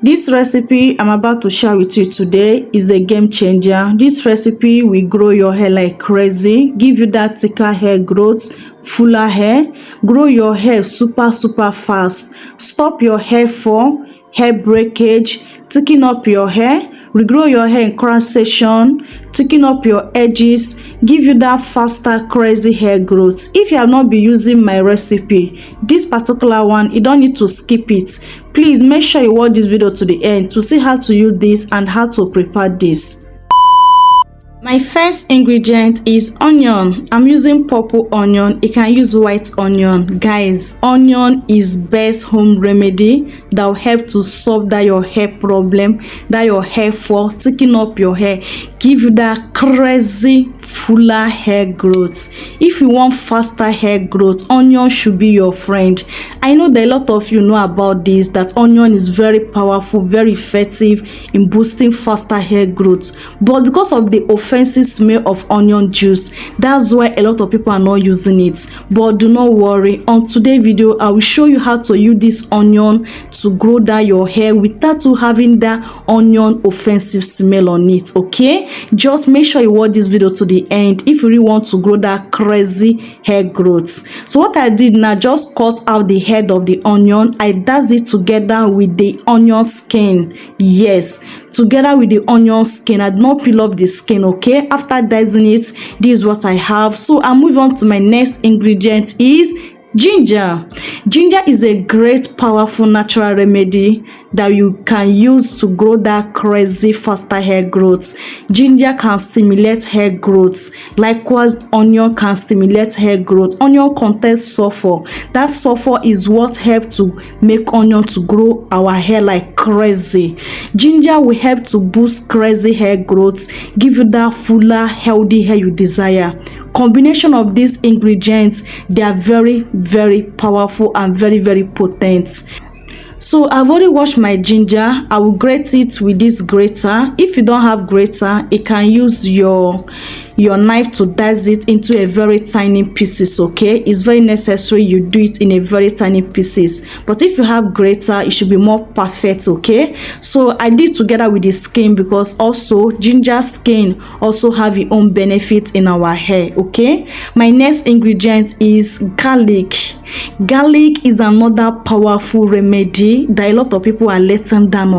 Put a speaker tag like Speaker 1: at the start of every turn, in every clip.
Speaker 1: This recipe I'm about to share with you today is a game changer. This recipe will grow your hair like crazy, give you that thicker hair growth, fuller hair, grow your hair super fast, stop your hair fall, hair breakage, thicken up your hair, regrow your hair in crown section, thicken up your edges, give you that faster crazy hair growth. If you have not been using my recipe, this particular one, you don't need to skip it. Please make sure you watch this video to the end to see how to use this and how to prepare this. My first ingredient is onion. I'm using purple onion. You can use white onion. Guys, onion is best home remedy that will help to solve that your hair problem, that your hair fall, thicken up your hair, give you that crazy fuller hair growth. If you want faster hair growth, onion should be your friend. I know that a lot of you know about this, that onion is very powerful, very effective in boosting faster hair growth, but because of the offensive smell of onion juice, that's why a lot of people are not using it. But do not worry, on today's video I will show you how to use this onion to grow that your hair without you having that onion offensive smell on it. Okay, just make sure you watch this video to the end if you really want to grow that crazy hair growth. So what I did now, just cut out the head of the onion. I diced it together with the onion skin. Yes, together with the onion skin. I did not peel off the skin. Okay, after dicing it, this is what I have. So I move on to my next ingredient is ginger. Ginger is a great powerful natural remedy that you can use to grow that crazy faster hair growth. Ginger can stimulate hair growth. Likewise, onion can stimulate hair growth. Onion contains sulfur. That sulfur is what helps to make onion to grow our hair like crazy. Ginger will help to boost crazy hair growth, give you that fuller healthy hair you desire. Combination of these ingredients, they are very powerful and very potent. So I've already washed my ginger. I will grate it with this grater. If you don't have grater, you can use your knife to dice it into a very tiny pieces. Okay, it's very necessary you do it in a very tiny pieces, but if you have grater, it should be more perfect. Okay, so I did together with the skin because also ginger skin also have its own benefit in our hair. Okay, my next ingredient is garlic. Garlic is another powerful remedy that a lot of people are letting down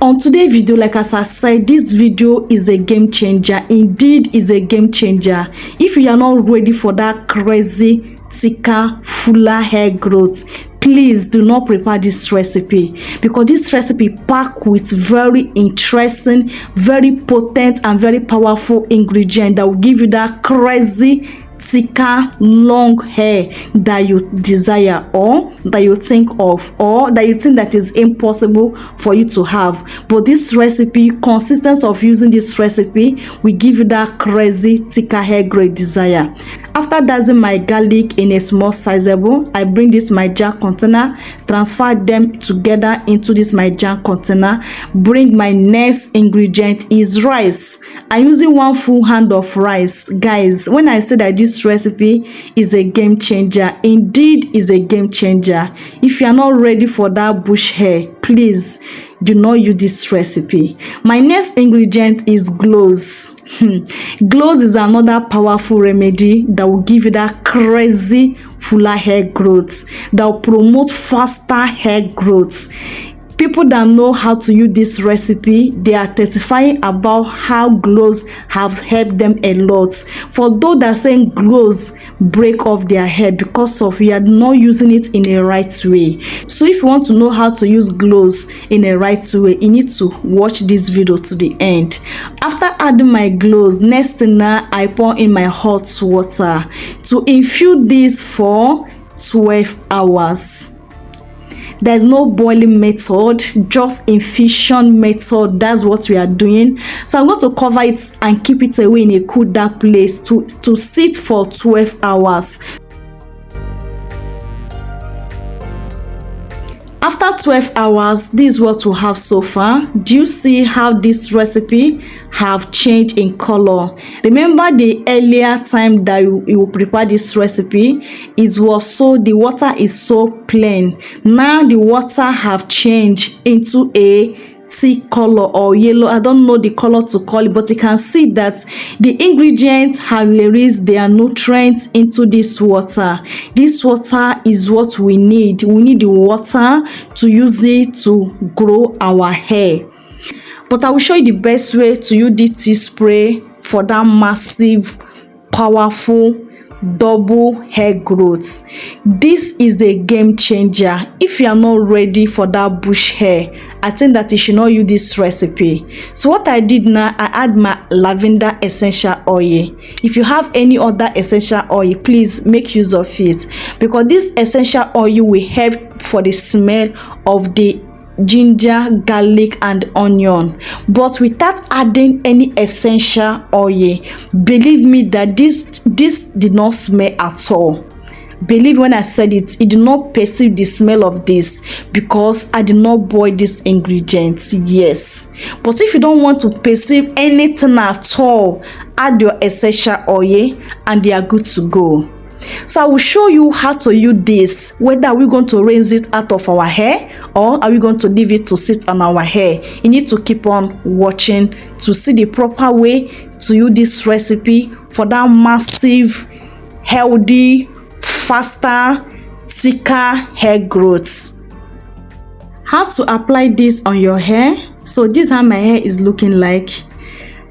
Speaker 1: on today's video. Like as I said, this video is a game changer. Indeed is a game changer. If you are not ready for that crazy thicker fuller hair growth, please do not prepare this recipe, because this recipe packed with very interesting, very potent and very powerful ingredient that will give you that crazy thicker long hair that you desire, or that you think of, or that you think that is impossible for you to have. But this recipe, consistency of using this recipe will give you that crazy thicker hair growth desire. After dicing my garlic in a small sizable, I bring this my jar container, transfer them together into this my jar container. Bring my next ingredient is rice. I'm using 1 full hand of rice. Guys, when I say that this recipe is a game changer, indeed is a game changer. If you are not ready for that bush hair, please do not use this recipe. My next ingredient is cloves. Cloves is another powerful remedy that will give you that crazy fuller hair growth, that will promote faster hair growth. People that know how to use this recipe, they are testifying about how cloves have helped them a lot. For those that are saying cloves break off their hair because of you are not using it in a right way. So if you want to know how to use cloves in a right way, you need to watch this video to the end. After adding my cloves, next thing now, I pour in my hot water to infuse this for 12 hours. There's no boiling method, just infusion method. That's what we are doing. So I'm going to cover it and keep it away in a cool dark place to sit for 12 hours. After 12 hours, this is what we have so far. Do you see how this recipe have changed in color? Remember the earlier time that you prepare this recipe, the water is so plain. Now the water have changed into a tea color or yellow. I don't know the color to call it, but you can see that the ingredients have released their nutrients into this water. This water is what we need. We need the water to use it to grow our hair. But I will show you the best way to use this tea spray for that massive, powerful, double hair growth. This is the game changer. If you are not ready for that bush hair, I think that you should not use this recipe. So what I did now, I add my lavender essential oil. If you have any other essential oil, please make use of it, because this essential oil will help for the smell of the ginger, garlic and onion, but without adding any essential oil. Believe me that this did not smell at all. Believe when I said it, did not perceive the smell of this, because I did not boil these ingredients. Yes, but if you don't want to perceive anything at all, add your essential oil and they are good to go. So I will show you how to use this, whether we're going to rinse it out of our hair or are we going to leave it to sit on our hair. You need to keep on watching to see the proper way to use this recipe for that massive, healthy, faster, thicker hair growth. How to apply this on your hair? So this is how my hair is looking like.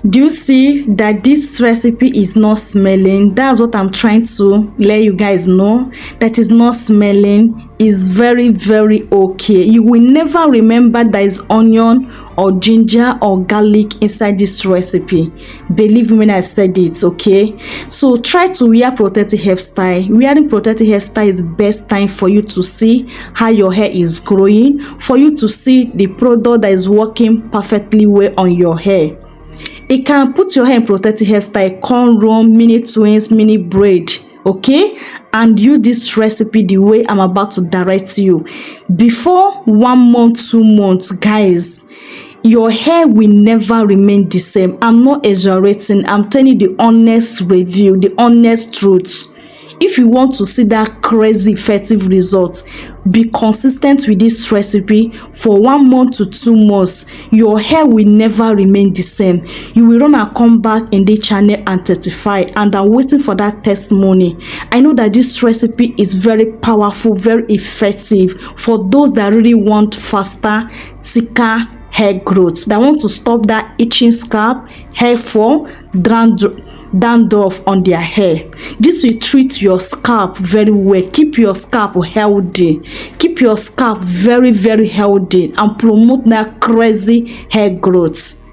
Speaker 1: Do you see that this recipe is not smelling? That's what I'm trying to let you guys know, that is not smelling. Is very, very okay. You will never remember there is onion or ginger or garlic inside this recipe. Believe me when I said it, okay? So try to wear protective hairstyle. Wearing protective hairstyle is the best time for you to see how your hair is growing, for you to see the product that is working perfectly well on your hair. It can put your hair in protective hairstyle, cornrow, mini twins, mini braid, okay? And use this recipe the way I'm about to direct you. Before 1 month, 2 months, guys, your hair will never remain the same. I'm not exaggerating. I'm telling you the honest review, the honest truth. If you want to see that crazy effective result, be consistent with this recipe for 1 month to 2 months. Your hair will never remain the same. You will run and come back in the channel and testify, and I'm waiting for that testimony. I know that this recipe is very powerful, very effective for those that really want faster, thicker hair growth, that want to stop that itching scalp, hair fall, dandruff on their hair. This will treat your scalp very well, keep your scalp healthy, keep your scalp very, very healthy, and promote that crazy hair growth.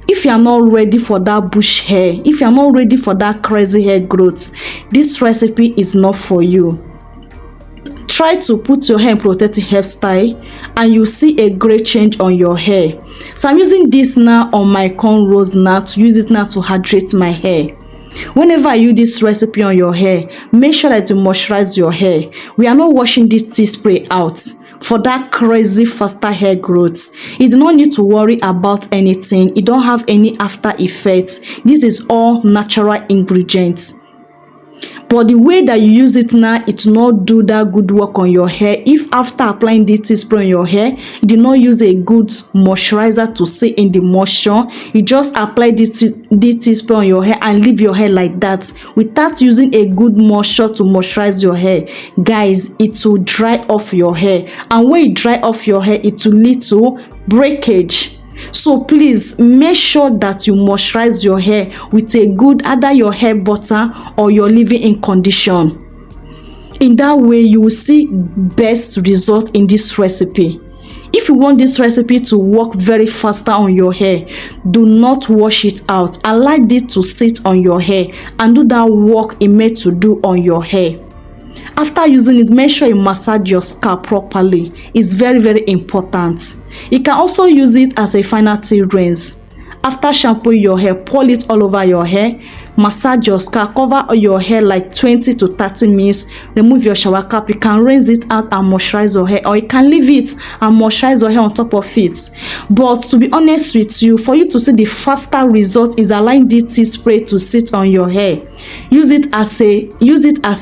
Speaker 1: If you are not ready for that bush hair, if you are not ready for that crazy hair growth, this recipe is not for you. Try to put your hair in protective hairstyle and you see a great change on your hair. So I'm using this now on my cornrows now, to use it now to hydrate my hair. Whenever you use this recipe on your hair, make sure that you moisturize your hair. We are not washing this tea spray out for that crazy faster hair growth. You do not need to worry about anything. You don't have any after effects. This is all natural ingredients. But the way that you use it now, it will not do that good work on your hair. If after applying this tea spray on your hair, you did not use a good moisturizer to stay in the moisture, you just apply this tea spray on your hair and leave your hair like that without using a good moisture to moisturize your hair, guys, it will dry off your hair. And when it dry off your hair, it will lead to breakage. So please make sure that you moisturize your hair with a good, either your hair butter or your leave-in condition. In that way, you will see best result in this recipe. If you want this recipe to work very faster on your hair, do not wash it out. Allow this to sit on your hair and do that work it made to do on your hair. After using it, make sure you massage your scalp properly. It's very, very important. You can also use it as a final tea rinse. After shampooing your hair, pour it all over your hair. massage your scalp, cover your hair like 20 to 30 minutes, remove your shower cap. You can rinse it out and moisturize your hair, or you can leave it and moisturize your hair on top of it. But to be honest with you, for you to see the faster result is allowing this tea spray to sit on your hair. Use it as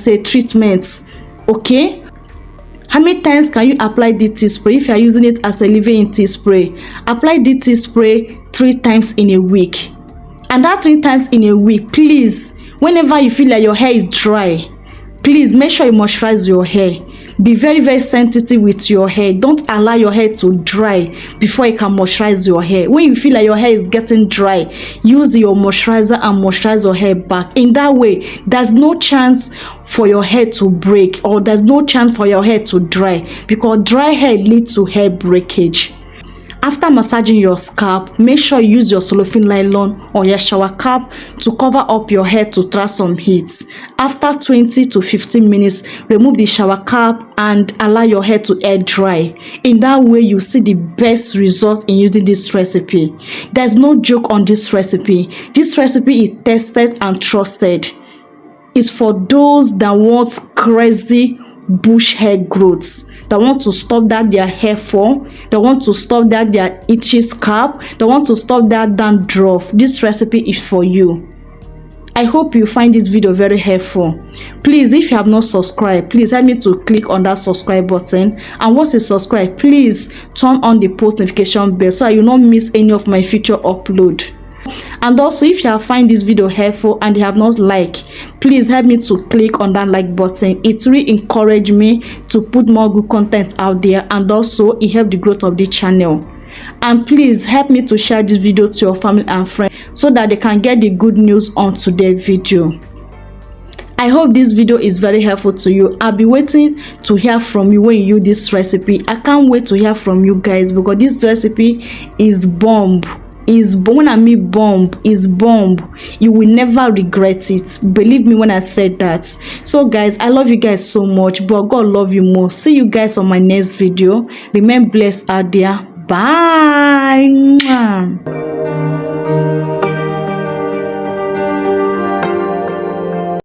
Speaker 1: a treatment. Okay, how many times can you apply the tea spray? If you are using it as a leave-in tea spray, apply the tea spray 3 times in a week. And that 3 times in a week, please, whenever you feel like your hair is dry, please make sure you moisturize your hair. Be very, very sensitive with your hair. Don't allow your hair to dry before you can moisturize your hair. When you feel like your hair is getting dry, use your moisturizer and moisturize your hair back. In that way, there's no chance for your hair to break, or there's no chance for your hair to dry, because dry hair leads to hair breakage. After massaging your scalp, make sure you use your cellophane nylon or your shower cap to cover up your hair to trap some heat. After 20 to 15 minutes, remove the shower cap and allow your hair to air dry. In that way, you see the best result in using this recipe. There's no joke on this recipe. This recipe is tested and trusted. It's for those that want crazy bush hair growth, that want to stop that their hair fall, they want to stop that their itchy scalp, they want to stop that dandruff. This recipe is for you. I hope you find this video very helpful. Please, if you have not subscribed, please help me to click on that subscribe button, and once you subscribe, please turn on the post notification bell so you will not miss any of my future upload. And also, if you have find this video helpful and you have not liked, please help me to click on that like button. It really encourage me to put more good content out there, and also it help the growth of the channel. And please help me to share this video to your family and friends so that they can get the good news on today's video. I hope this video is very helpful to you. I'll be waiting to hear from you when you use this recipe. I can't wait to hear from you guys, because this recipe is bomb. When I mean bomb, is bomb. You will never regret it. Believe me when I said that. So guys, I love you guys so much, but God love you more. See you guys on my next video. Remain blessed out there. Bye.